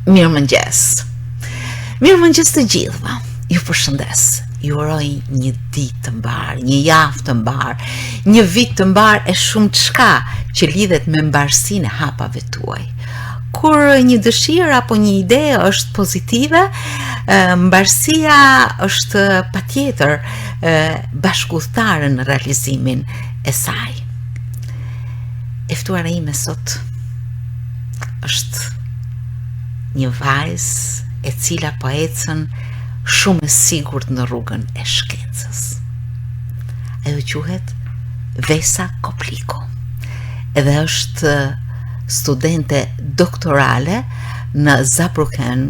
Mirëmëngjes. Mirëmëngjes të gjithëve. Ju përshëndes. Ju uroj një ditë të mbar, një javë të mbar, një vit të mbar e shumë çka që lidhet me mbarsinë e hapave tuaj. Kur një dëshirë apo një ide është pozitive, mbarsia është patjetër bashkëudhëtare në realizimin e saj. E ftuara ime sot është një vajzë e cila po ecën shumë e sigurt në rrugën e shkencës. Ajo quhet Vesa Kopliko. Edhe është studente doktorale në Saarbrücken,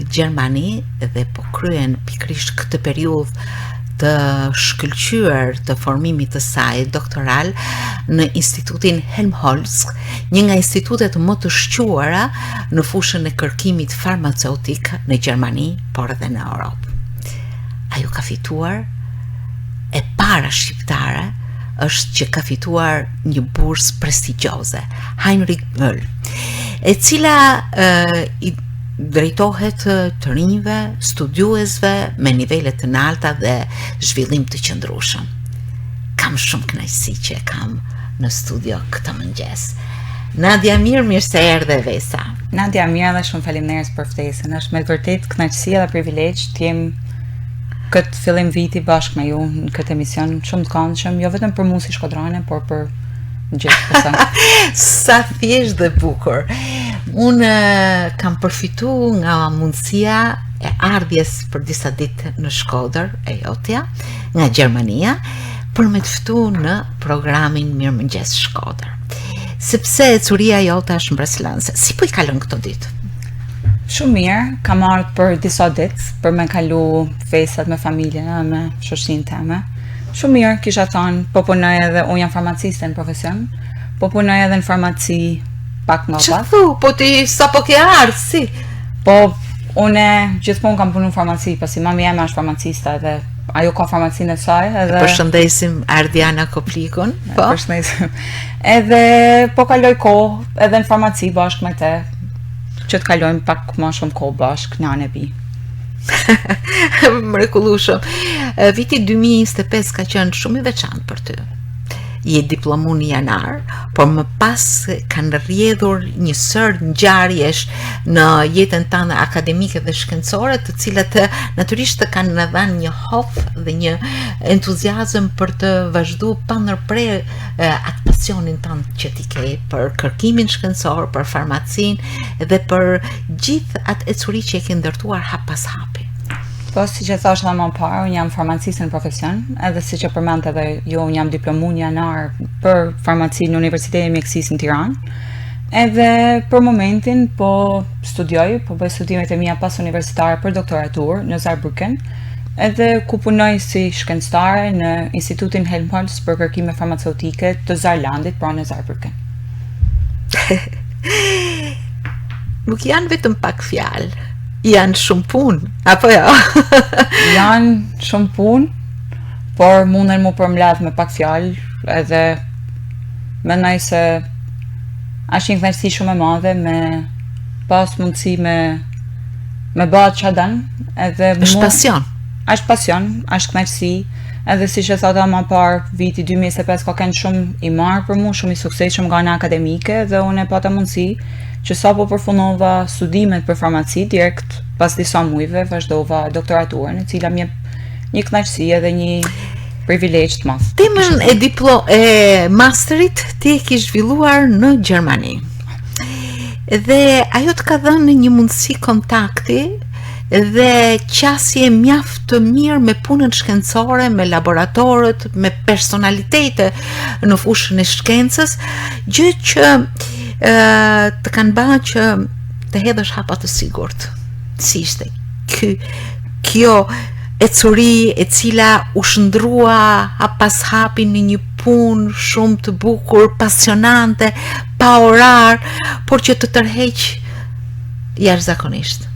Gjermani, dhe po kryen pikrisht këtë periudhë të shkëlqyer të formimit të saj doktoral në Institutin Helmholtz, një nga institutet më të shquara në fushën e kërkimit farmaceutik në Gjermani, por edhe në Europë. Ajo ka fituar, e para shqiptare është që ka fituar një bursë prestigjioze, Heinrich Böll, e cila i drejtohet të rinjve, studiuesve me nivele të larta dhe zhvillim të qëndrueshëm. Kam shumë kënaqësi që e kam në studio këtë mëngjes. Nadia, mirë se erdhe Vesa. Nadia, mirë dhe shumë faleminderit për ftesën. Është me vërtet kënaqësi dhe privilegj të jem këtë fillim viti bashkë me ju në këtë emision shumë të këndshëm, jo vetëm për mua si shkodrane, por për gjithë personat. Sa thjesht dhe bukur. Unë kam përfitu nga mundësia e ardhjes për disa ditë në Shkodër, e jotja, nga Gjermania, për me të ftu në programin Mirëmëngjes Shkodër. Sepse curia jote është mbretëlënse. Si po i kalon këto ditë? Shumë mirë, kam ardhur për disa ditë, për me kalu festat me familjen, me shoqërinë time. Shumë mirë, kisha thënë, po punoj edhe, unë jam farmaciste në profesion, po punoj edhe në farmaci pak më pas. Që thu, po ti sa po ke ardhë, si? Po, une gjithmonë kam punu në farmaci, pasi mami jeme është farmacista edhe ajo ka farmacinë e saj. Edhe përshëndesim Ardiana Koplikun. Po? Përshëndesim. Edhe po kaloj kohë edhe në farmaci bashkë me te, që të kalojmë pak më shumë kohë bashkë në anë e bi. Mrekullueshëm. Viti 2025 ka qenë shumë i veçantë për ty. Je diplomu në janar, por më pas kanë rrjedhur një sër ngjarjesh në jetën tënde akademike dhe shkencore, të cilat natyrisht të kanë dhënë një hof dhe një entuziazëm për të vazhduar pa ndërprerje atë pasionin tënd që ti ke për kërkimin shkencor, për farmacinë dhe për gjithë atë ecuri që e ke ndërtuar hap pas hapi. Po, si që thash edhe më parë, unë jam farmaciste në profesion, edhe si që përmend edhe jo, unë jam diplomu në janar për farmaci në Universitetin e Mjekësisë në Tiranë, edhe për momentin po studioj, po bëj studimet e mia pas universitare për doktoraturë në Saarbrücken, edhe ku punoj si shkencëtare në Institutin Helmholtz për kërkime farmaceutike të Saarlandit, pra në Saarbrücken. Nuk janë vetëm pak fjalë. Janë shumë punë, apo jo? Janë shumë punë, por munden mu përmbledh me pak fjalë, edhe mendoj se është një kënaqësi shumë e madhe me pas mundësi me bëhet çfarë don, edhe është pasion. Është pasion, është kënaqësi, edhe siç e thata më parë, viti 2025 ka qenë shumë i marrë për mua, shumë i suksesshëm nga ana akademike, dhe unë e pata mundësi që sa po përfundova studimet për farmaci, direkt pas disa muajve vazhdova doktoraturën, e cila më jep një kënaqësi edhe një privilegj të madh. Temën e masterit ti e ke zhvilluar në Gjermani. Dhe ajo të ka dhënë një mundësi kontakti dhe qasje mjaft të mirë me punën shkencore, me laboratorët, me personalitete në fushën e shkencës, gjë që të kanë bërë që të hedhësh hapa të sigurt. Si ishte kjo ecuri e cila u shndrua hap pas hapi në një punë shumë të bukur, pasionante, pa orar, por që të tërheq jashtëzakonisht.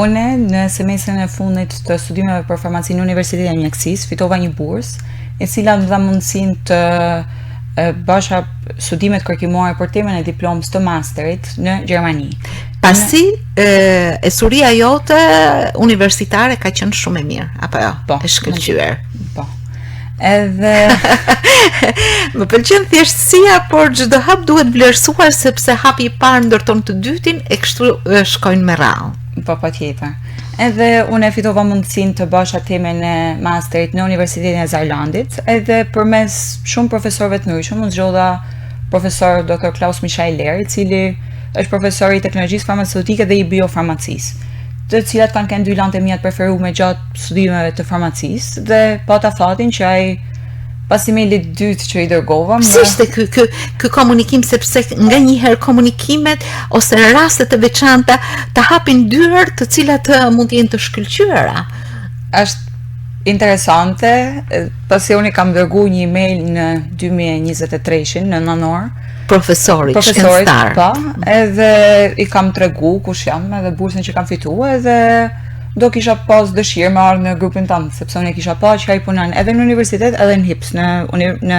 Une në semestrin e fundit të studimeve për farmaci në Universitetin e Mjekësisë fitova një bursë, e cila më dha mundësinë të bësha studimet kërkimore për temën e diplomës të masterit në Gjermani. Pasi esuria jote universitare ka qenë shumë e mirë, apo jo? Po, e shkëlqyer. Po. Edhe më pëlqen thjeshtësia, por çdo hap duhet vlerësuar sepse hapi i parë ndërton të dytin e kështu shkojnë me radhë. Po, patjetër. Edhe unë e fitova mundësinë të bësha temën e masterit në Universitetin e Zarlandit, edhe përmes shumë profesorëve të ndryshëm, unë zgjodha profesor Dr. Klaus Michael Lehr, i cili është profesor i teknologjisë farmaceutike dhe i biofarmacisë, të cilat kanë kënë dy lanë e mia të preferuar gjatë studimeve të farmacisë, dhe pata fatin që ai pas emailit dytë që i dërgova. Si ishte ky komunikim, sepse nga njëherë komunikimet ose rastet e veçanta të hapin dyert të cilat mund të jenë të shkëlqyera. Është interesante, pasi unë kam dërguar një email në 2023 në nënor profesorit shkencëtar. Po, edhe i kam tregu kush jam edhe bursën që kam fituar, edhe do kisha pas dëshirë me ardhë në grupin tanë, sepse unë e kisha pa që ka i punan edhe në universitet edhe në HIPS, në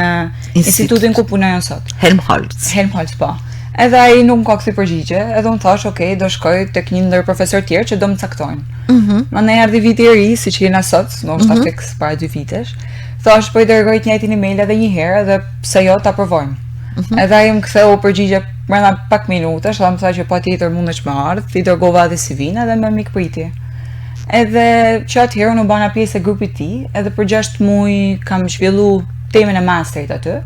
institutin ku punojnë sot. Helmholtz, po. Edhe ai nuk ka kthy përgjigje, edhe unë thash, okay, do shkoj tek një ndër profesor tjerë që do më caktojnë. Mandej ardhi viti i ri, siç jena sot, ndoshta fiks para 2 vitesh. Thash, po i dërgoj të njëjtin email edhe një herë, edhe pse jo ta provojmë. Edhe ai më ktheu përgjigje brenda pak minutash, dhe më tha që patjetër mundesh me ardh, i dërgova edhe CV-n edhe me mikpritje. Edhe që atëherë unë bana pjesë e grupit ti, edhe për 6 muaj kam zhvillu temën e masterit aty,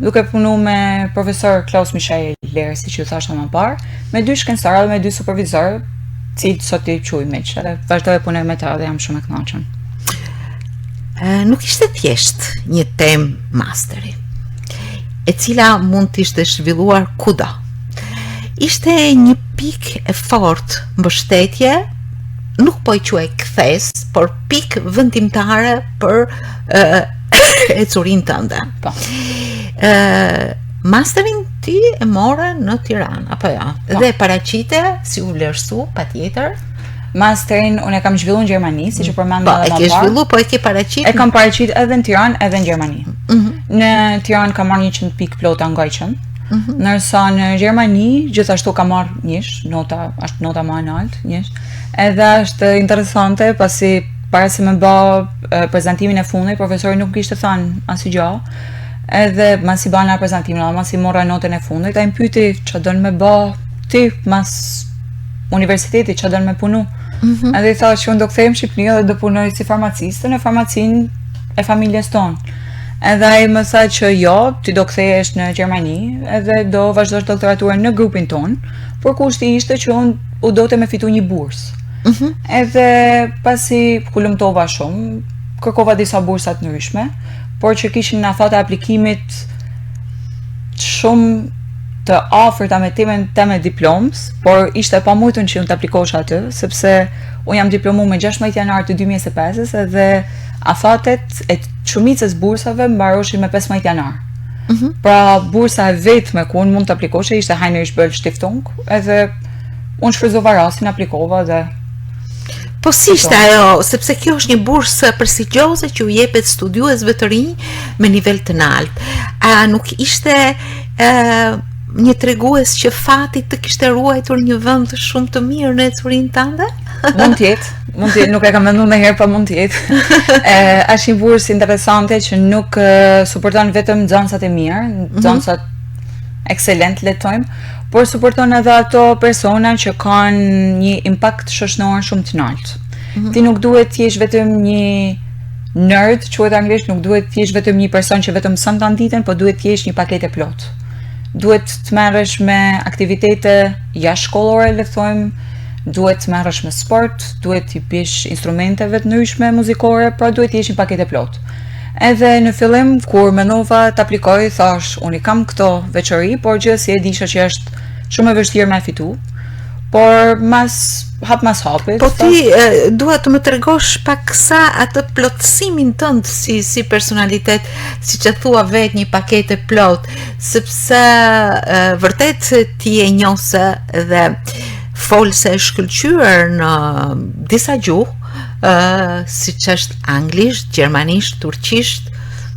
duke punu me profesor Klaus Michael Lehr, si që thashtë më parë, me 2 shkencëtarë dhe me 2 supervizorë, cilët sot i quaj miq, edhe vazhdoj e punoj me ta dhe jam shumë e kënaqur. Nuk ishte thjesht një temë masteri, e cila mund të ishte zhvilluar kudo. Ishte një pikë e fortë mbështetje, nuk po i quaj kthes, por pikë vendimtare për ecurinë tënde. Po. Masterin ti e more në Tiranë, apo jo? Dhe paraqite si u vlerësu patjetër? Masterin unë e kam zhvilluar në Gjermani, siç e përmenda më parë. Po, e ke zhvilluar, po e ke paraqit? E kam paraqit edhe në Tiranë, edhe në Gjermani. Në Tiranë kam marrë 100 pikë plota ngajshëm. Nërsa në Gjermani gjithashtu kam marrë njësh, është nota më e lartë, njësh. Edhe është interesante, pasi para se me bë prezantimin e fundit, profesori nuk kishte thënë asgjë. Edhe masi bana prezantimin, masi morra notën e fundit, ai më pyeti ç'a don me bë ti mas universitetit, ç'a don me punu. Edhe i tha që unë do kthehem në Shqipëri dhe do punoj si farmaciste në farmacinë e familjes tonë. Edhe ai më tha që jo, ti do kthehesh në Gjermani edhe do vazhdosh doktoraturën në grupin ton, por kushti ishte që unë u dote me fitu një bursë. Edhe pasi kulumtova shumë, kërkova disa bursa të ndryshme, por që kishin në afat e aplikimit shumë të afërta me temën e diplomës, por ishte pa mujtën që unë të aplikosh aty, sepse unë jam diplomu me 16 janar të 2025 edhe afatet e shumicës bursave mbaroshin me 15 janar. Pra bursa e vetme ku unë mund të aplikoshe ishte Heinrich Böll Stiftung, edhe unë shfryzova rastin, aplikova dhe... Po si ishte ajo, sepse kjo është një bursë prestigjioze që u jepet studiuesve të rinj me nivel të lartë. A nuk ishte një tregues që fati të kishte ruajtur një vend shumë të mirë në ecurinë tënde? Mund të jetë, nuk e kam menduar ndonjëherë, pa mund të jetë. Është një bursë interesante që nuk suporton vetëm nxënësat e mirë, nxënësat excelent le të thojmë, por suporton edhe ato persona që kanë një impakt shoqëror shumë të lartë. Ti nuk duhet të jesh vetëm një nerd, quhet anglisht, nuk duhet të jesh vetëm një person që vetëm mëson ta ditën, por duhet të jesh një paketë plot. Duhet të merresh me aktivitete jashtëshkollore, le të thojmë, duhet të merresh me sport, duhet të bësh instrumenteve të ndryshme muzikore, pra duhet të jesh një paketë plot. Edhe në fillim, kur mendova të aplikoj, thash, unë i kam këto veçori, por gjithsesi e disha që është shumë e vështirë me fitu, por mas hapit. Po ti duhet të më tregosh pak sa atë plotësimin tënd si personalitet, siç e thua vetë, një paketë plot, sepse vërtet ti e njohse dhe folse e shkëlqyer në disa gjuhë, siç është anglisht, gjermanisht, turqisht,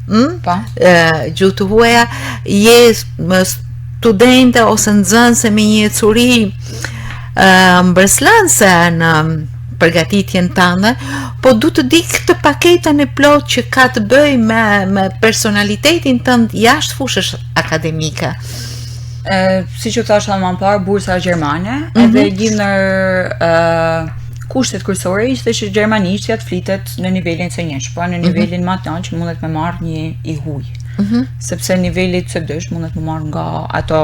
Gjuhë të huaja, je studente ose nxënëse me një ecuri mbreslënse në përgatitjen tënde, po du të di këtë paketën e plot që ka të bëj me personalitetin tënd jashtë fushës akademike. Si që thash edhe më parë, bursa gjermane, edhe gjithë kushtet kryesore ishte që gjermanishtja të flitet në nivelin C1, pra në nivelin më të lartë që mundet me marrë një i huj. Sepse niveli C2 mundet me marrë nga ato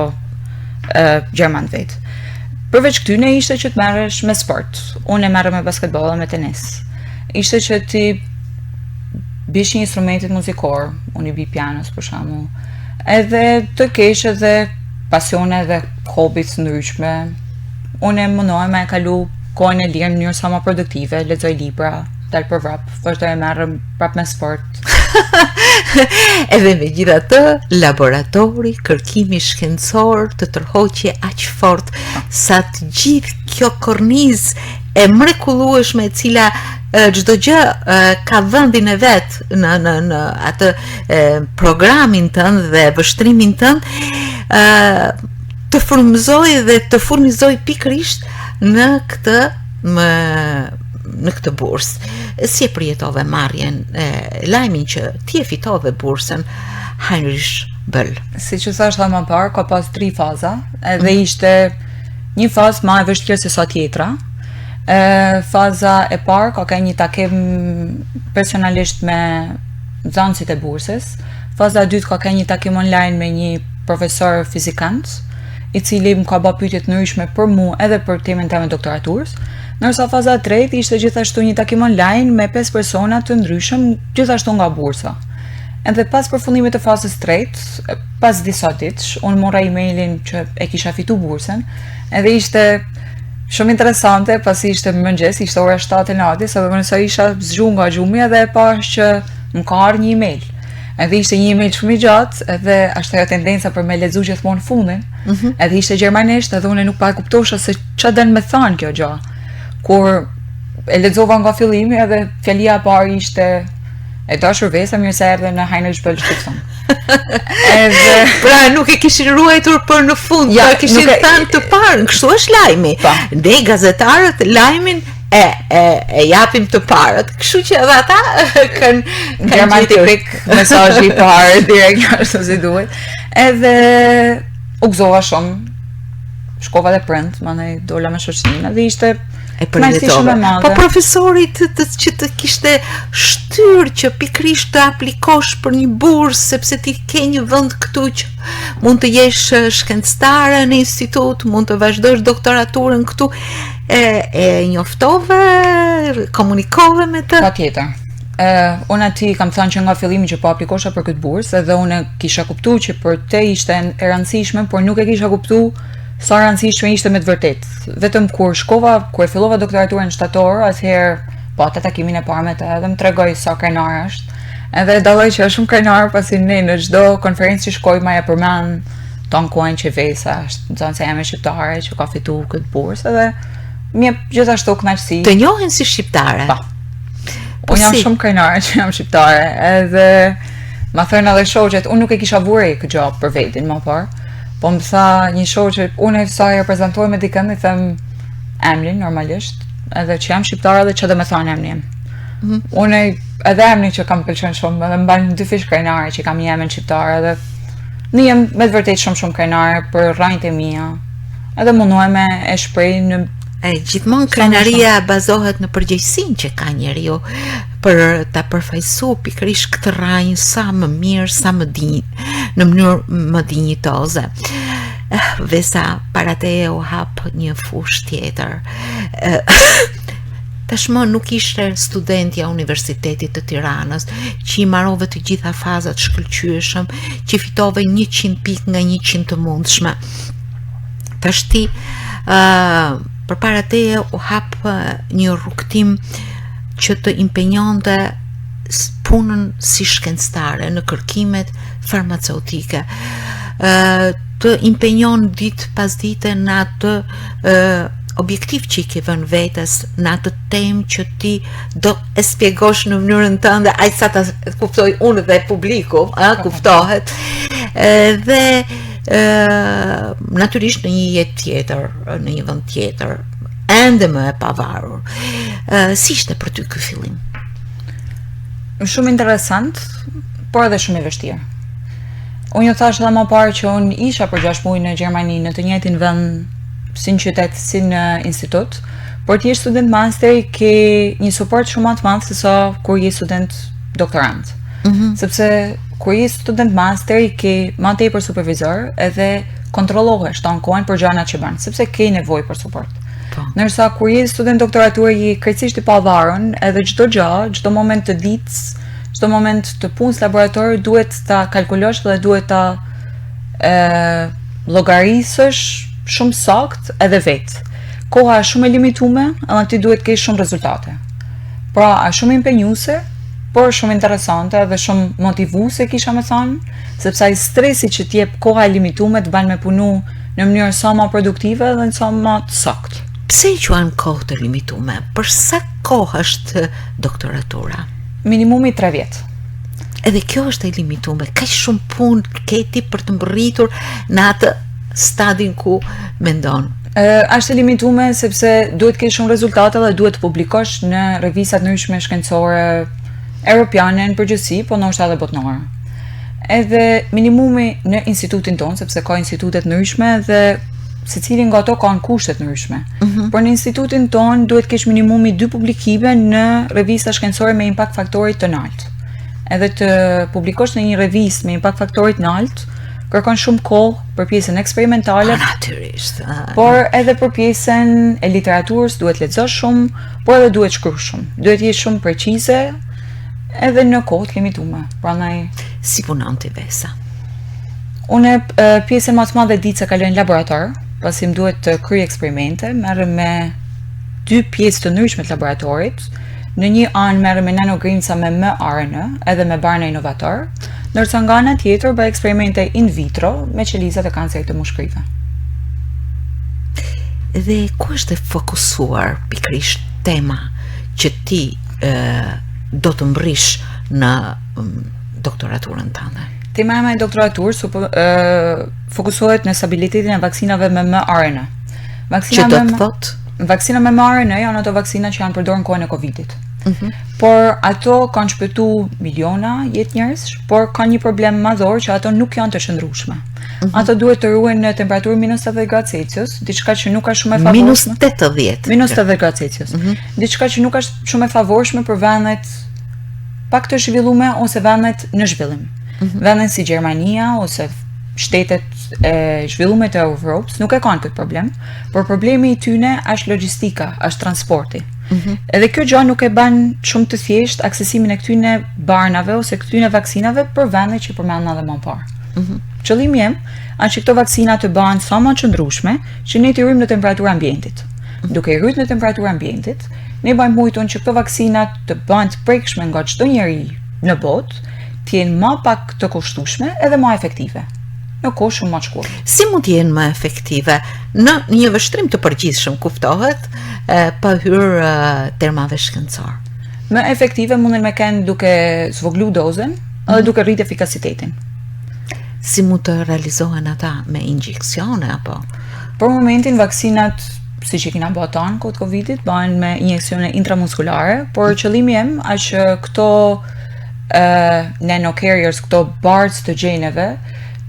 gjerman vetë. Përveç këtyne ishte që të merresh me sport. Unë e merrem me basketball dhe me tenis. Ishte që ti bish një instrumentit muzikor, unë i bi pianos për shembull. Edhe të kesh edhe pasione dhe hobi të ndryshme. Unë e mundohem me kalu kohën e lirë në mënyrë sa më produktive, lexoj libra, dal për vrap, vazhdoj e merrem prap me sport. Edhe me gjitha të, laboratori, kërkimi shkencor të tërhoqje aq fort sa të gjithë kjo kornizë e mrekullueshme e cila çdo gjë ka vendin e vet në atë programin tënd dhe vështrimin tënd të frymëzoj dhe të furnizoj pikërisht në këtë bursë. Si e përjetove marrjen, lajmin që ti e fitove bursën Heinrich Böll? Si që thash dhe më parë, ka pas 3 faza, edhe ishte një fazë ma e vështirë se sa tjetra. Faza e parë ka një takim personalisht me nxënësit e bursës. Faza e dytë ka një takim online me një profesor fizikant, i cili më ka bërë pyetje të ndryshme për mua edhe për temën time doktoraturës. Ndërsa faza e tretë ishte gjithashtu një takim online me 5 persona të ndryshëm, gjithashtu nga bursa. Edhe pas përfundimit të fazës tretë, pas disa ditësh, unë mora emailin që e kisha fitu bursën, edhe ishte shumë interesante, pasi ishte mëngjes, ishte ora 7 e natës, edhe nëse isha zgjuar nga gjumi edhe e pash që më ka ardhur një email. Edhe ishte një email shumë i gjatë, edhe ashtu ajo tendenca për me lexu gjithmonë fundin. Edhe ishte gjermanisht, edhe unë nuk pa e kuptosha se ç'a do të më thonë kjo gjë. Kur e lexova nga fillimi, edhe fjalia e parë ishte e dashur Vesa, mirë se erdhe në Heinrich Böll Stiftung. Edhe pra nuk e kishin ruajtur për në fund, ja, kishin thënë të parë, kështu është lajmi. Ne gazetarët lajmin e japim të parët, kështu që edhe ata kanë gjerman tipik mesazhi i parë direkt ashtu si duhet. Edhe u gëzova shumë. Shkova dhe print, mandej dola me shoqërinë, dhe ishte e përjetove. Po profesorit që të kishte shtyr që pikrisht të aplikosh për një bursë, sepse ti ke një vend këtu që mund të jesh shkencëtare në institut, mund të vazhdosh doktoraturën këtu, e njoftove, komunikove me të? Patjetër. Unë ati kam thënë që nga fillimi që po aplikosha për këtë bursë, edhe unë kisha kuptu që për te ishte e rëndësishme, por nuk e kisha kuptu sa rëndësishme ishte me të vërtet. Vetëm kur e fillova doktoraturën shtator, atëherë pata takimin e parë me të, edhe më tregoi sa krenar është. Edhe dalloj që është shumë krenar, pasi ne në çdo konferencë që shkoj ma e përmend ton kohën që Vesa është nxënëse jam shqiptare që ka fituar këtë bursë, edhe më gjithashtu kënaqësi. Të njohin si shqiptare. Po. Unë jam shumë krenare që jam shqiptare, edhe ma thënë edhe shoqet, unë nuk e kisha vuri këtë gjë për vetin më parë. Po më tha një shoqe, unë sa e prezantoj me dikën, i them emrin normalisht, edhe që jam shqiptare dhe që dhe me thonë emrin. Unë edhe emrin që kam pëlqen shumë, edhe mbajnë 2 fish krenare që kam një emrin shqiptare, edhe në jem me të vërtet shumë krenare për rrajnët e mia, edhe mundohem e shpreh në gjithmonë krenaria bazohet në përgjegjësinë që ka njeriu për ta përfaqësuar pikërisht këtë rrajnë sa më mirë, sa më në mënyrë më dinjitoze. Vesa, para teje u hap një fushë tjetër. Tashmë nuk ishte studentja Universitetit të Tiranës, që i marrove të gjitha fazat shkëlqyeshëm, që fitove 100 pikë nga 100 të mundshme. Tash ti përpara teje u hap një rrugtim që të impenjonte punën si shkencëtare në kërkimet farmaceutike, të impenjon ditë pas dite në atë objektiv që I ke vënë vetes në atë temë që ti do e spjegosh në mënyrën tënde, aq sa ta kuptoj unë dhe publiku, kuptohet. Dhe natyrisht në një jetë tjetër, në një vend tjetër, ende më e pavarur. Si ishte për ty ky fillim? Shumë interesant, por edhe shumë I vështirë. Unë ju thash edhe më parë që unë isha për 6 muaj në Gjermani, në të njëjtin vend, si në qytet, si në institut, por ti je student master ke një suport shumë më të madh se sa kur je student doktorant. Sepse kur je student master ke më tepër supervizor edhe kontrollohesh ton kohën për gjërat që bën, sepse ke nevojë për suport. Ndërsa kur je student doktorature je krejtësisht I pavarur, edhe çdo gjë, çdo moment të ditës, çdo moment të punës laborator duhet ta kalkulosh dhe duhet ta llogarisësh shumë sakt edhe vetë. Koha është shumë e limituar, edhe ti duhet kesh shumë rezultate. Pra, është shumë impenjuese, por shumë interesante dhe shumë motivuese kisha me thënë, sepse ai stresi që t'jep koha e limituar të bën me punu në mënyrë sa më produktive dhe në sa më të saktë. Pse I quajnë kohë të limituar? Për sa kohë është doktoratura? Minimumi 3 vjet. Edhe kjo është e limituar. Kaq shumë punë ke ti për të mbërritur në atë stadin ku mendon. Është e limituar sepse duhet të kesh shumë rezultate dhe duhet të publikosh në revista të ndryshme shkencore europiane në përgjithësi, po ndoshta edhe botnore. Edhe minimumi në institutin ton, sepse ka institute të ndryshme dhe secili nga ato kanë kushte të ndryshme. Por në institutin ton duhet kesh minimumi 2 publikime në revista shkencore me impakt faktorit të lartë. Edhe të publikosh në një revistë me impakt faktorit të lartë kërkon shumë kohë për pjesën eksperimentale, natyrisht. Por edhe për pjesën e literaturës duhet lexosh shumë, por edhe duhet shkruash shumë. Duhet jesh shumë precize edhe në kohë të limituar. Prandaj si punon ti Vesa? Unë pjesën më të madhe ditë se kaloj në laborator, pasi më duhet të kryej eksperimente, merrem me 2 pjesë të ndryshme të laboratorit. Në një anë merrem me nanogrimca me mRNA edhe me barna inovator, ndërsa nga ana tjetër bëj eksperimente in vitro me qelizat e kancerit të mushkërive. Dhe ku është e fokusuar pikërisht tema që ti do të mbërrish në doktoraturën tënde? Tema e doktoraturës fokusohet në stabilitetin e vaksinave me mRNA. Që do të thotë? Vaksina me mRNA janë ato vaksina që janë përdorur në kohën e Covidit. Por ato kanë shpëtu miliona jetë njerëz, por kanë një problem madhor që ato nuk janë të shëndrueshme. Ato duhet të ruhen në temperaturë -80°C, diçka që nuk është shumë e favorshme. -80°C. Diçka që nuk është shumë e favorshme për vendet pak të zhvilluara ose vendet në zhvillim. Vendet si Gjermania ose shtetet e zhvilluara të Evropës nuk e kanë këtë problem, por problemi I tyne është logjistika, është transporti. Edhe kjo gjë nuk e bën shumë të thjesht aksesimin e këtyne barnave ose këtyne vaksinave për vendet që përmendna edhe më parë. Qëllimi jem është që këto vaksina të bëhen sa më qëndrueshme, që ne t'i rrymë në temperaturë ambientit. Duke I rritur në temperaturë ambientit, ne bëjmë mujton që këto vaksina të bëhen të prekshme nga çdo njeri në botë, të jenë më pak të kushtueshme edhe më efektive. Në kohë shumë më të shkurtër. Si mund të jenë më efektive? Në një vështrim të përgjithshëm, kuptohet, pa hyrë termave shkencor. Më efektive munden me kenë duke zvoglu dozën edhe duke rritë efikasitetin. Si mund të realizohen ata me injeksione apo? Për momentin vaksinat, siç e kena bërë tanë kohë të Covidit, bëhen me injeksione intramuskulare, por qëllimi jem është që këto nanocarriers, këto bardhë të gjeneve,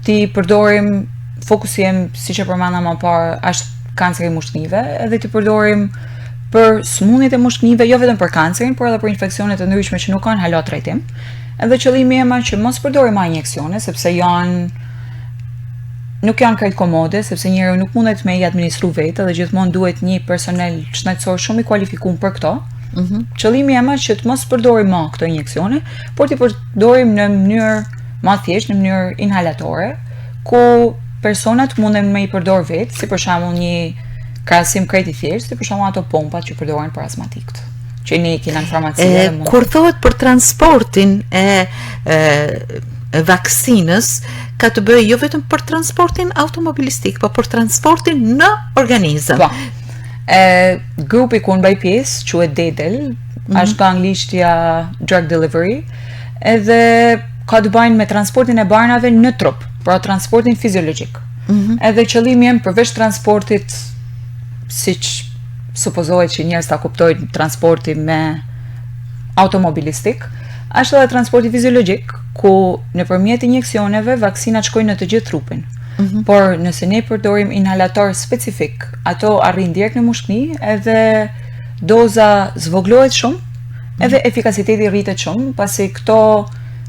ti përdorim, fokusi jem, siç e përmenda më parë, është kanceri I mushkënive, edhe ti përdorim për sëmundjet e mushkënive, jo vetëm për kancerin, por edhe për infeksionet të ndryshme që nuk kanë hala trajtim. Edhe qëllimi jem është që mos përdorim injeksione, sepse nuk janë krejt komode, sepse njeriu nuk mundet me I administru vetë dhe gjithmonë duhet një personel shëndetësor shumë I kualifikuar për këto. Qëllimi jem është që të mos përdorim më këto injeksione, por ti përdorim në mënyrë më thjesht, në mënyrë inhalatore, ku personat munden me I përdor vetë, si për shembull një krahasim krejt I thjesht, si për shembull ato pompat që përdoren për astmatikët, që ne kemi në farmaci. Kur thuhet për transportin e vaksinës, ka të bëjë jo vetëm për transportin automobilistik, por për transportin në organizëm. Po. Grupi ku në baj pjesë, quhet DEDEL, është nga anglishtja drug delivery, edhe ka të bajnë me transportin e barnave në trup, pra transportin fiziologjik. Edhe qëllimi jem përveç transportit, siç supozohet që njerëz ta kuptojnë transporti me automobilistik, është edhe transporti fiziologjik, ku nëpërmjet injeksioneve vaksinat shkojnë në të gjithë trupin. Por nëse ne përdorim inhalator specifik, ato arrin direkt në mushkni, edhe doza zvoglohet shumë, edhe efikasiteti rritet shumë, pasi këto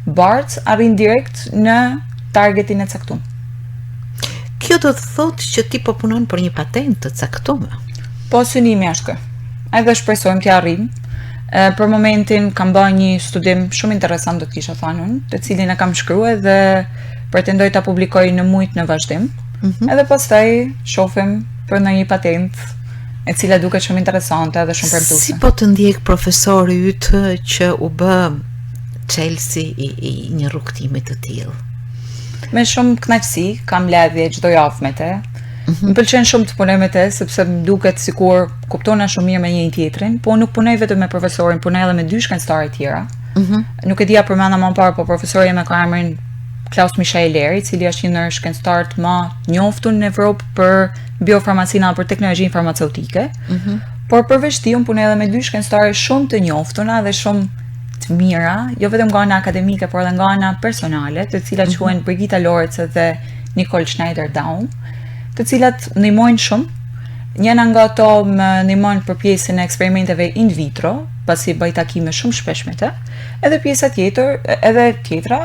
barcë arrin direkt në targetin e caktuar. Kjo do të thotë që ti po punon për një patentë të caktuar. Po synimi është kë. Edhe shpresojmë t'ja arrim. Për momentin kam bërë një studim shumë interesant, do të kisha thënë unë, të cilin e kam shkruar dhe pretendoj ta publikoj në mujt në vazhdim. Edhe pastaj shohim për ndonjë patentë e cila duket shumë interesante dhe shumë premtuese. Si po të ndjek profesori yt që u bë Chelsea i një rrugtimi të tillë? Me shumë kënaqësi, kam ledhje çdo javë me te. Më pëlqen shumë të punoj me te, sepse më duket sikur kuptona shumë mirë me njëri tjetrin, po nuk punoj vetëm me profesorin, punoj edhe me dy shkencëtarë të tjera. Nuk e dija përmenda më parë, po profesori jam ka emrin Klaus Michael Leri, i cili është një ndër shkencëtarët më njohur në Evropë për biofarmacinë apo për teknologjinë farmaceutike. Por përveç tij unë punoj edhe me dy shkencëtarë shumë të njohtuna dhe shumë të mira, jo vetëm nga ana akademike, por edhe nga ana personale, të cilat quhen Brigitta Lorenz dhe Nicole Schneider-Daum, të cilat ndihmojnë shumë. Njëna nga ato më ndihmon për pjesën e eksperimenteve in vitro, pasi bëj takime shumë shpesh me të, edhe pjesa tjetër, edhe tjetra,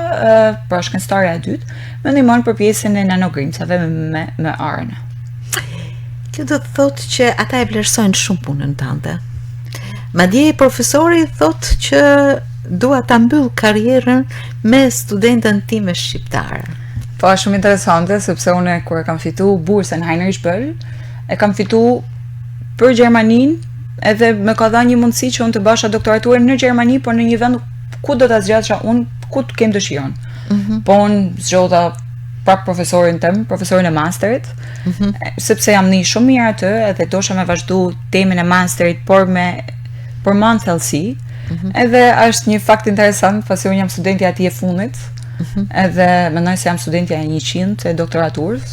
pra shkencëtarja e dytë, më ndihmon për pjesën e nanogrimcave me RNA. Kjo do të thotë që ata e vlerësojnë shumë punën tënde. Madje profesori thotë që dua ta mbyll karrierën me studentën time shqiptare. Po është shumë interesante, sepse unë kur e kam fitu bursën Heinrich Böll, e kam fitu për Gjermaninë, edhe më ka dhënë një mundësi që unë të bësha doktoraturën në Gjermani, por në një vend ku do ta zgjatësha unë, ku të kem dëshirën. Po unë zgjodha prap profesorin tim, profesorin e masterit, sepse jam një shumë mirë atë, edhe dosha me vazhdu temën e masterit, por më në thellësi, edhe është një fakt interesant, pasi unë jam studenti ati e fundit, edhe mendoj se jam studentja e 100 e doktoraturës,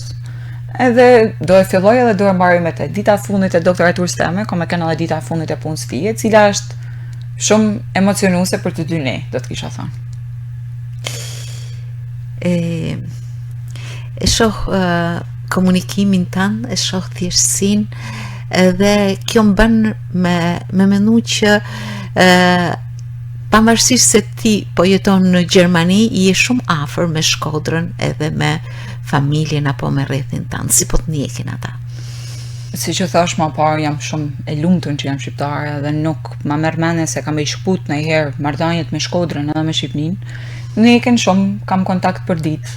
edhe do e filloj edhe do e mbari me te dita e fundit e doktoraturës teme, kom e kënë edhe dita e fundit e punës tije, cila është shumë emocionuese për të dy ne, do të kisha thënë. E shoh komunikimin tanë, e shoh thjeshtësinë, edhe kjo më bën me menu që pavarësisht se ti po jeton në Gjermani, je shumë afër me Shkodrën edhe me familjen apo me rrethin tanë. Si po të ndjekin ata? Si që thash më parë, jam shumë e lumtur që jam shqiptare dhe nuk ma merr mendje se kam e shkput ndonjëherë marrëdhëniet me Shkodrën edhe me Shqipërinë. Ndjeken shumë, kam kontakt për ditë.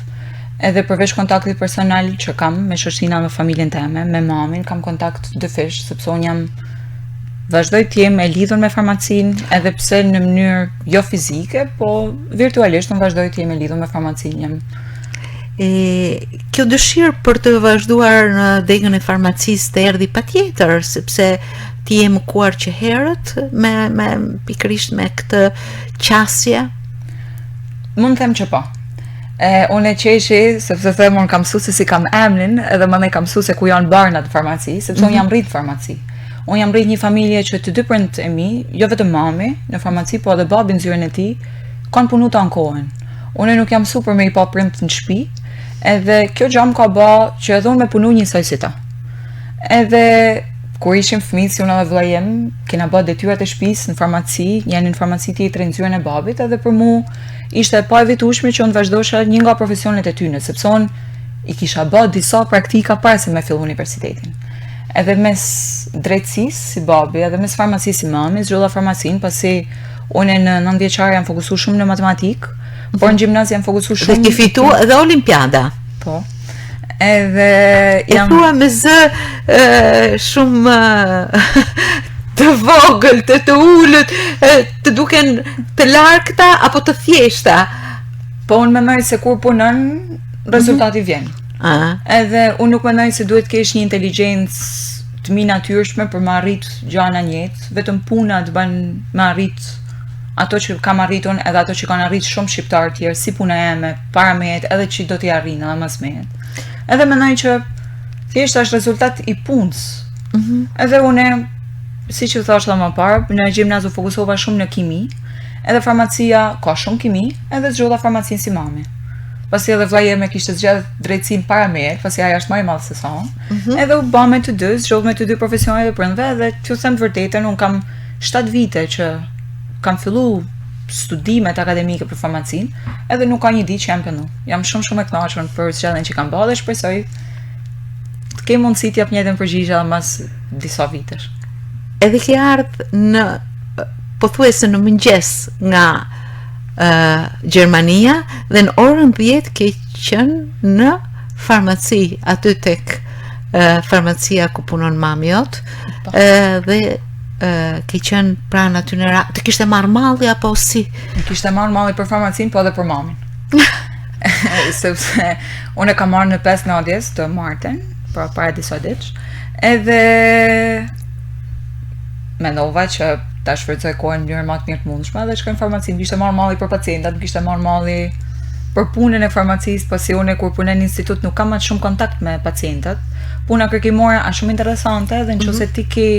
Edhe përveç kontaktit personal që kam me shoqërinë me familjen time, me mamin, kam kontakt dyfish, sepse unë jam vazhdoj të jem e lidhur me farmacinë, edhe pse në mënyrë jo fizike, po virtualisht unë vazhdoj të jem e lidhur me farmacinë. Kjo dëshirë për të vazhduar në degën e farmacisë të erdhi patjetër, sepse ti je mëkuar që herët me pikërisht me këtë qasje. Mund të them që po. Unë e qeshi, sepse them unë kam mësuese si kam emrin, edhe mandej kam mësuese ku janë barnat në farmaci, sepse unë jam rrit farmaci. Unë jam rrit një familje që të dy prindët e mi, jo vetëm mami në farmaci, po edhe babi në zyrën e tij, kanë punu të ankohen. Unë nuk jam mësuar për me i pa prindët në shtëpi, edhe kjo gjë më ka bë që edhe unë me punu njësoj si ta. Edhe kur ishim fëmijë si unë edhe vëlla jem, kena bë detyrat e shtëpisë në farmaci, janë në farmaci tjetër në zyrën e babit, edhe për mua ishte e pavitueshme që unë vazhdosha një nga profesionet e tyre, sepse unë i kisha bë disa praktika para se me fillu universitetin. Edhe mes drejtësisë si babi, edhe mes farmacisë si mami, zgjodha farmacinë, pasi unë në 9 vjeçare jam fokusuar shumë në matematikë, por në gjimnaz jam fokusuar shumë. Dhe ki fitu edhe olimpiada. Po. Edhe jam... E thua me zë shumë të vogël, të ullët, të duken të largëta apo të thjeshta. Po unë mendoj se kur punon, rezultati vjen. Edhe unë nuk mendoj se duhet kesh një inteligjencë të mi natyrshme për më arrit gjana njetë, vetëm puna të bën më arrit ato që kam arritur edhe ato që kanë arrit shumë shqiptarë tjerë, si puna eme, para mejet, edhe që do t'i arrinë edhe mas mejet. Edhe mendoj që thjesht është rezultat i punës. Edhe une, si që thashtë dhe më parë, në gjimnaz u fokusova shumë në kimi, edhe farmacia ka shumë kimi, edhe zgjodha farmacinë si mami. Pasi edhe vllai ime kishte zgjedh drejtësinë para meje, pasi ajo është më e madhe se sa unë. Edhe u bë me të dy, zgjodh me të dy profesionet e brendve, dhe t'ju them të vërtetën, unë kam 7 vite që kam fillu studimet akademike për farmacinë, edhe nuk ka një ditë që jam penu. Jam shumë e kënaqur për zgjedhjen që kam bërë dhe shpresoj të kem mundësi t'jap njëjtën përgjigje edhe mas disa vitesh. Edhe ke ardhur në pothuajse në mëngjes nga Gjermania dhe në orën 10 ke qenë në farmaci, aty tek farmacia ku punon mami jot, dhe ke qenë pranë aty në të kishte marrë malli apo si? Kishte marrë malli për farmacinë, po edhe për mamin. Sepse unë kam marrë në 5 nadjes të martën, pra para disa ditësh, edhe mendova që ta shfrytëzoj kohën në mënyrë më të mirë të mundshme dhe shkoj në farmaci, më kishte marrë malli për pacientat, më kishte marrë malli për punën e farmacisë, pasi unë kur punoj në institut nuk kam shumë kontakt me pacientat. Puna kërkimore është shumë interesante dhe nëse ti ke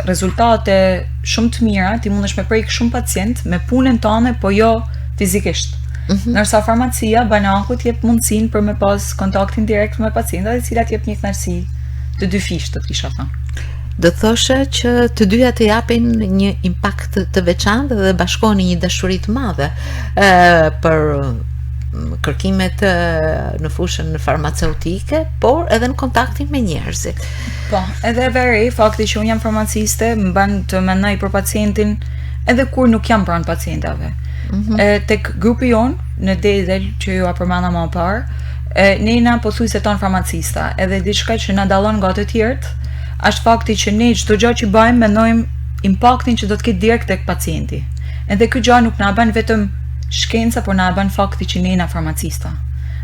rezultate shumë të mira, ti mundesh me prek shumë pacient me punën tënde, po jo fizikisht. Ndërsa farmacia banaku t'jep mundësinë për me pas kontaktin direkt me pacientat, e cila t'jep një kënaqësi të dy fish, të kisha thënë. Do thoshe që të dyja të japin një impakt të veçantë dhe bashkoni një dashuri të madhe për kërkimet në fushën farmaceutike, por edhe në kontaktin me njerëzit. Po, edhe veri, fakti që unë jam farmaciste më bën të mendoj për pacientin edhe kur nuk jam pranë pacientave. Tek grupi jonë në Dedel që ju a përmenda më parë, ne jena pothuajse tonë farmacista, edhe diçka që na dallon nga të tjerët është fakti që ne çdo gjë që bëjmë mendojmë impaktin që do të ketë direkt tek pacienti. Edhe kjo gjë nuk na bën vetëm shkenca, por na bën fakti që ne jena farmacista.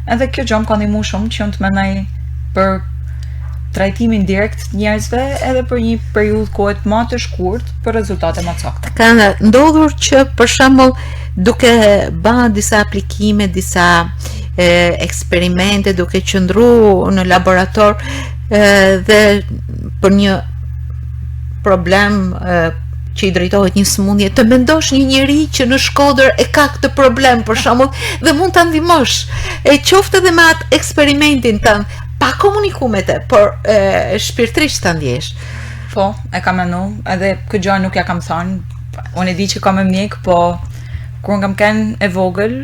Edhe kjo gjë më ka ndihmuar shumë që unë të mendoj për trajtimin direkt të njerëzve edhe për një periudhë kohe më të shkurtë për rezultate më sakta. Ka ndodhur që për shembull duke bërë disa aplikime, disa eksperimente, duke qëndruar në laborator dhe për një problem që i drejtohet një sëmundje, të mendosh një njeri që në Shkodër e ka këtë problem për shembull dhe mund ta ndihmosh, qoftë edhe me atë eksperimentin tënd, pa komunikuar me të, por shpirtërisht ta ndjesh. Po, e kam menduar, edhe këtë gjë nuk ja kam thënë. Unë e di që kam mjek, po kur kam qenë e vogël,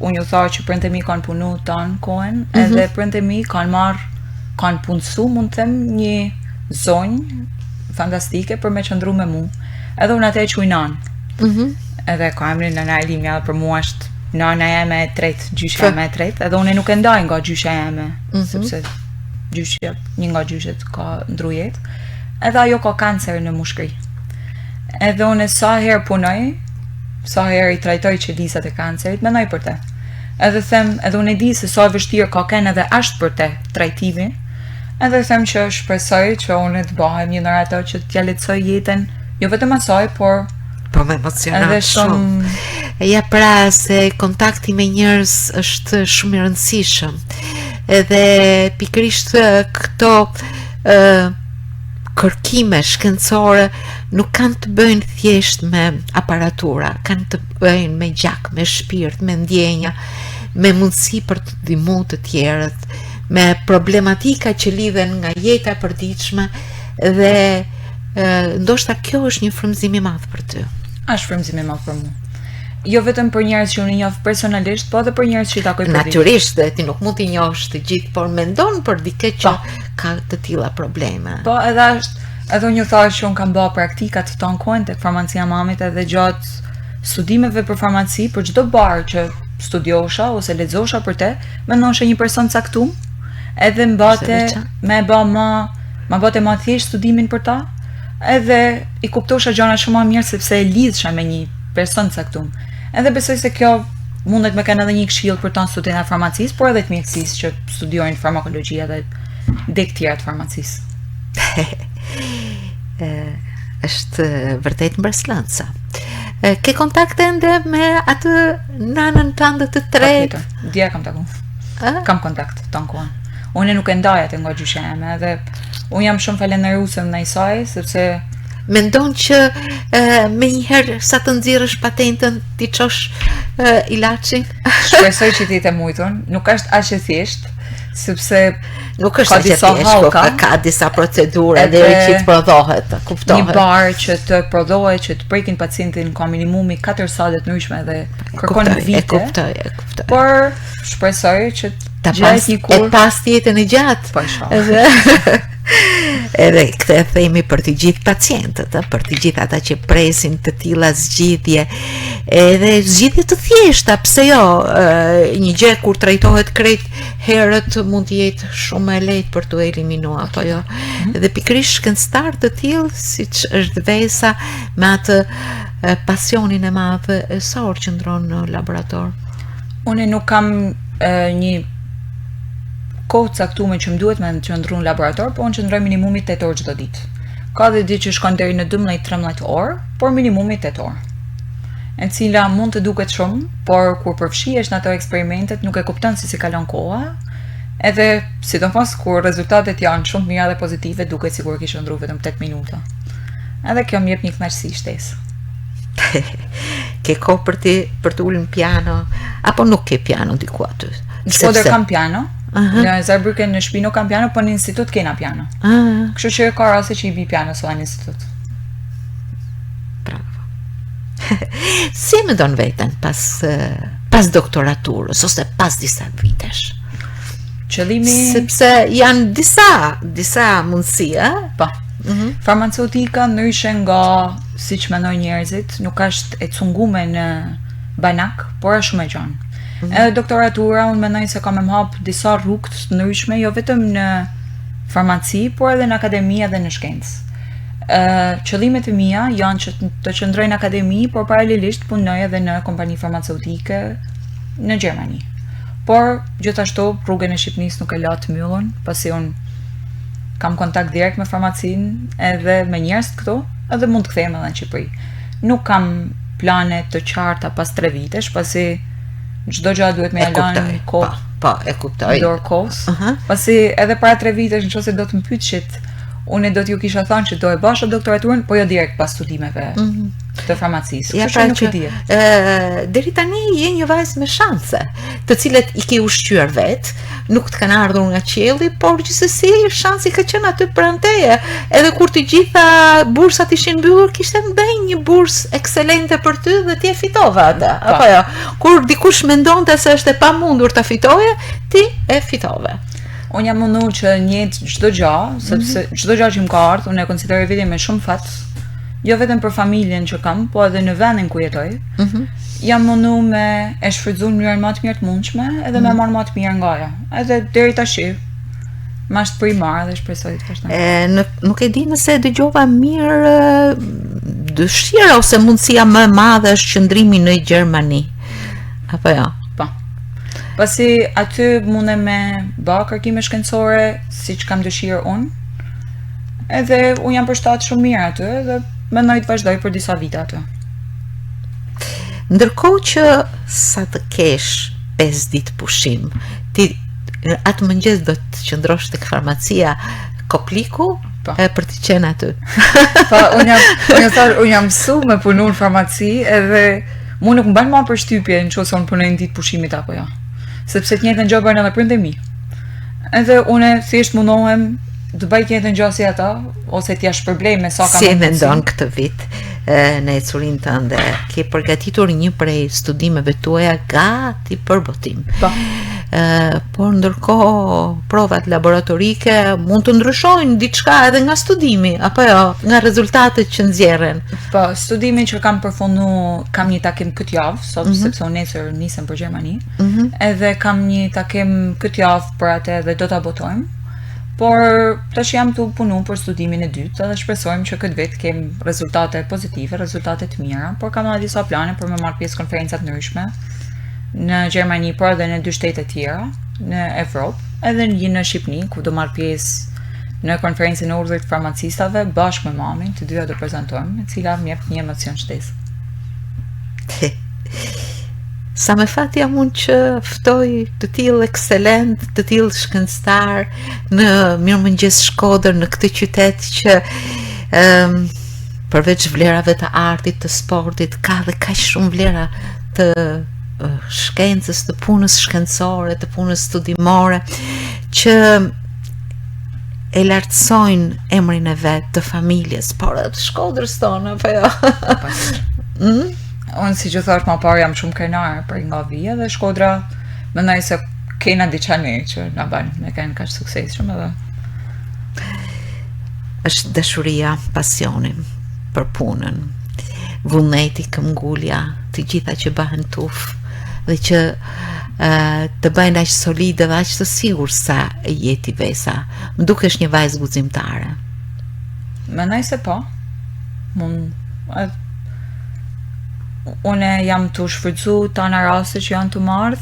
unë ju tha që prindët e mi kanë punu tanë kohën, edhe prindët e mi kanë punësu, mund të them, një zonjë fantastike për me qëndru me mu. Edhe unë atë e quj nanë. Edhe ka emrin nëna e limja dhe për mua është nana jeme e tretë, gjyshja jeme e tretë, edhe unë nuk e ndaj nga gjyshja jeme, sepse një nga gjyshet ka ndru jetë. Edhe ajo ka kancer në mushkëri. Edhe unë sa herë punoj, sa herë i trajtoj qelisat e kancerit, mendoj për te. Edhe them, edhe unë e di se sa vështirë ka kenë edhe ashtë për te trajtimi, edhe them që shpresoj që unë të bëhem një ndër ato që t'ja lehtësoj jetën, jo vetëm asaj, por me emocionat shumë. Ja, pra, se kontakti me njerëz është shumë i rëndësishëm. Edhe pikërisht këto kërkime shkencore nuk kanë të bëjnë thjesht me aparatura, kanë të bëjnë me gjak, me shpirt, me ndjenja, me mundësi për të ndihmuar të tjerët, me problematika që lidhen nga jeta e përditshme dhe ndoshta kjo është një frymëzim i madh për ty. Është frymëzim i madh për mua. Jo vetëm për njerëz që unë njoh personalisht, po edhe për njerëz që i takoj për ditë. Natyrisht, ti nuk mund t'i njohësh të gjithë, por mendon për dikë që ka të tilla probleme. Po, edhe unë ju thash që unë kam bërë praktikat të kohën tek farmacia mamit edhe gjatë studimeve për farmaci, për çdo bar që studiosha ose lexosha për te, mendosha një person caktuar, edhe ma bëte ma thjesht studimin për ta, edhe i kuptosha gjëra shumë më mirë sepse e lidhsha me një person caktuar. Edhe besoj se kjo mundet me kanë edhe një këshill për ta studentë farmacisë, por edhe të mjekësisë që studiojnë farmakologji dhe të tjera të farmacisë. Është vërtet mbërslëndse. Ke kontakte ende me atë nanën tënde të tretë? Dje kam taku. Kam kontakt ton kohën. Unë nuk e ndaj atë nga gjyqeme dhe unë jam shumë falenderuese ndaj saj sepse mendon që me njëherë sa të nxirrësh patentën ti çosh ilaçin? Shpresoj që ti të mujtun, nuk është aq e thjeshtë, sepse nuk është aq e thjeshtë, ka disa procedura deri që të prodhohet, kuptohet. Një bar që të prodhohet, që të prekin pacientin ka minimumi 4 sale të ndryshme dhe kërkon vite. E kuptoj. Por shpresoj që gjatë një kur e pas jetën e gjatë. Po shoh. Edhe këtë e themi për të gjithë pacientët, për të gjithë ata që presin të tilla zgjidhje, edhe zgjidhje të thjeshta, pse jo, një gjë kur trajtohet krejt herët mund të jetë shumë e lehtë për të eliminuar, apo jo. Dhe pikërisht shkencëtar të tillë, siç është Vesa, me atë pasionin e madh, sa orë qëndron në laborator? Unë nuk kam një kohë caktuar që më duhet me qëndru në laborator, por unë qëndroj minimumi 8 orë çdo ditë. Ka dhe ditë që shkon deri në 12-13 orë, por minimumi 8 orë. E cila mund të duket shumë, por kur përfshihesh në ato eksperimentet nuk e kupton se si kalon koha, edhe sidomos kur rezultatet janë shumë mira dhe pozitive, duket sikur ke qëndruar vetëm 8 minuta. Edhe kjo më jep një kënaqësi shtesë. Ke kohë për të ulur në piano, apo nuk ke piano diku aty? Në Shkodër kam piano. Në Saarbrücken në shtëpi nuk kam piano, po në institut kena piano. Kështu që ka raste që i bi piano sa në institut. Bravo. Si e mendon veten pas doktoraturës ose pas disa vitesh? Qëllimi sepse janë disa mundësi, Po. Farmaceutika ndryshe nga siç mendojnë njerëzit, nuk është e cungume në banak, por është shumë e gjanë. Edhe doktoratura, unë mendoj se kam më hap disa rrugë të ndryshme, jo vetëm në farmaci, por edhe në akademia dhe në shkencë. Qëllimet e mia janë që të qëndroj në akademi, por paralelisht punoj edhe në kompani farmaceutike në Gjermani. Por gjithashtu rrugën e Shqipërisë nuk e la të mbyllën, pasi unë kam kontakt direkt me farmacinë edhe me njerëz këtu, edhe mund të kthehem edhe në Shqipëri. Nuk kam plane të qarta pas 3 vitesh, pasi çdo gjë duhet me lënë kohë. Po, e kuptoj. Dorë kohës. Pasi edhe para 3 vitesh nëse do të më pyetshit, unë do t'ju kisha thënë që do e bashkë doktoraturën, po jo direkt pas studimeve të farmacisë. Ja, pra nuk e di. Deri tani je një vajzë me shanse, të cilët i ke ushqyer vet, nuk të kanë ardhur nga qielli, por gjithsesi shansi ka qenë aty pranë teje. Edhe kur të gjitha bursat ishin mbyllur, kishte ndaj një bursë ekselente për ty dhe ti e fitove atë. Apo jo? Kur dikush mendonte se është e pamundur ta fitoje, ti e fitove. Unë jam mundur që njëtë çdo gjë, sepse çdo gjë që më ka ardhur, unë e konsideroj veten me shumë fat, jo vetëm për familjen që kam, po edhe në vendin ku jetoj. Jam mundur me e shfrytzuar në mënyrën më të mirë të mundshme, edhe me marr më të mirë nga ajo. Edhe deri tash, më është primar dhe shpresoj të vazhdoj. Nuk e di nëse dëgjova mirë, dëshira ose mundësia më e madhe është qëndrimi në Gjermani. Apo jo? Pasi aty mundem me bë kërkime shkencore, siç kam dëshirë unë. Edhe unë jam përshtatë shumë mirë aty dhe mendoj të vazhdoj për disa vite aty. Ndërkohë që sa të kesh 5 ditë pushim, ti atë mëngjes do të qëndrosh tek farmacia Kopliku për të qenë aty. Po, unë jam mësuar me punu në farmaci edhe mu nuk mban më përshtypje nëse unë punoj në ditë pushimit apo jo. Sepse të njëjtën gjë bën edhe prindëri mi. Edhe unë thjesht mundohem të bëj të njëjtën gjë si ata, ose t'ja shpërblej me sa kam. Si e mendon këtë vit në ecurinë tënde? Ke përgatitur një prej studimeve tuaja gati për botim. Po. Por ndërkohë provat laboratorike mund të ndryshojnë diçka edhe nga studimi, apo jo, nga rezultatet që nxjerren. Po, studimin që kam përfunduar, kam një takim këtë javë, sepse unë nesër nisem për Gjermani, edhe kam një takim këtë javë për atë dhe do ta botojmë. Por tash jam të punu për studimin e dytë edhe shpresojmë që këtë vit kem rezultate pozitive, rezultate të mira, por kam edhe disa plane për me marrë pjesë konferenca të ndryshme në Gjermani, por edhe në 2 shtete tjera në Evropë, edhe në Shqipëri, ku do marr pjesë në konferencën e urdhrit farmacistave bashkë me mamin, të dyja do prezantojmë, e cila më jep një emocion shtesë. Sa me fat jam unë që ftoj të tillë ekselent, të tillë shkencëtar në Mirëmëngjes Shkodër, në këtë qytet që përveç vlerave të artit, të sportit, ka dhe kaq shumë vlera të shkencës, të punës shkencore, të punës studimore, që e lartësojnë emrin e vet të familjes, por edhe të Shkodrës tonë, apo jo? Unë si që thash më parë jam shumë krenare për nga vija dhe Shkodra mendoj se kena diçka ne që na bën me kanë kaq suksesshëm edhe. Është dashuria, pasioni për punën, vullneti, këmbgulja, të gjitha që bëhen tuf dhe që të bëjnë aq solide dhe aq të sigur sa jeti Vesa. Më dukesh një vajzë guximtare. Mendoj se po. Unë jam të shfrytzu tana raste që janë të marrë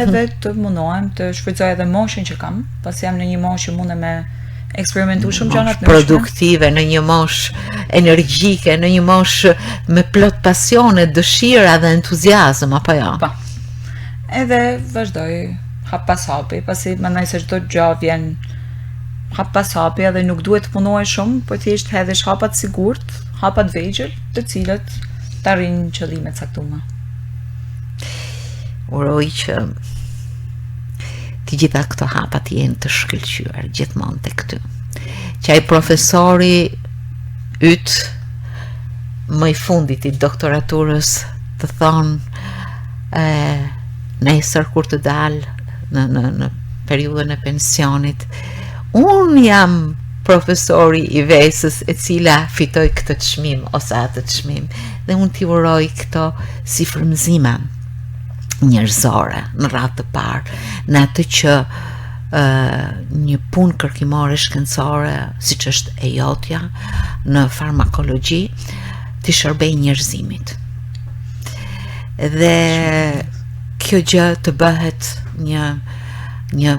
edhe të mundohem të shfrytëzoj edhe moshën që kam, pasi jam në një moshë mundem me eksperimentu shumë gjëra të produktive, në një moshë energjike, në një moshë me plot pasione, dëshira dhe entuziazëm, apo jo? Po. Edhe vazhdoj hap pas hapi, pasi mendoj se çdo gjë vjen hap pas hapi edhe nuk duhet të punohesh shumë, por thjesht hedhësh hapat sigurt, hapat vegjël, të cilët të arrin qëllimet caktuara. Uroj që të gjitha këto hapat jenë të shkëlqyer gjithmonë tek ty. Që ai profesori yt më i fundit i doktoraturës të thonë nesër kur të dal në periudhën e pensionit, unë jam profesori i Vesës e cila fitoi këtë çmim ose atë çmim, dhe unë t'i uroj këto si frymëzime njerëzore në radhë të parë, në atë që një punë kërkimore shkencore siç është e jotja në farmakologji t'i shërbej njerëzimit. Dhe kjo gjë të bëhet një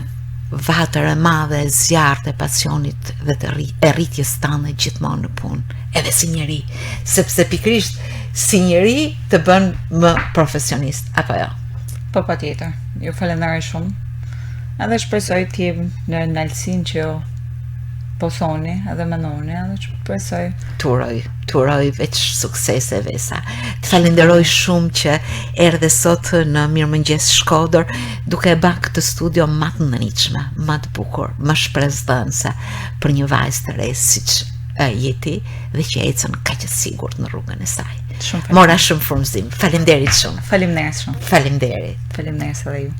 vatër e madhe e zjarrt e pasionit dhe të rritjes tënde gjithmonë në punë, edhe si njeri, sepse pikërisht si njeri të bën më profesionist, apo jo? Po patjetër. Ju falenderoj shumë. Edhe shpresoj të jem në nalësinë që po thoni edhe mendoni, edhe shpresoj të uroj veç suksese Vesa. Të falenderoj shumë që erdhe sot në Mirëmëngjes Shkodër, duke e bërë këtë studio më të ndritshme, më të bukur, më shpresdhënëse për një vajzë të re siç jeti dhe që ecën kaq të sigurt në rrugën e saj. Mora shumë frymëzim. Faleminderit shumë. Faleminderit shumë. Faleminderit. Faleminderit edhe ju.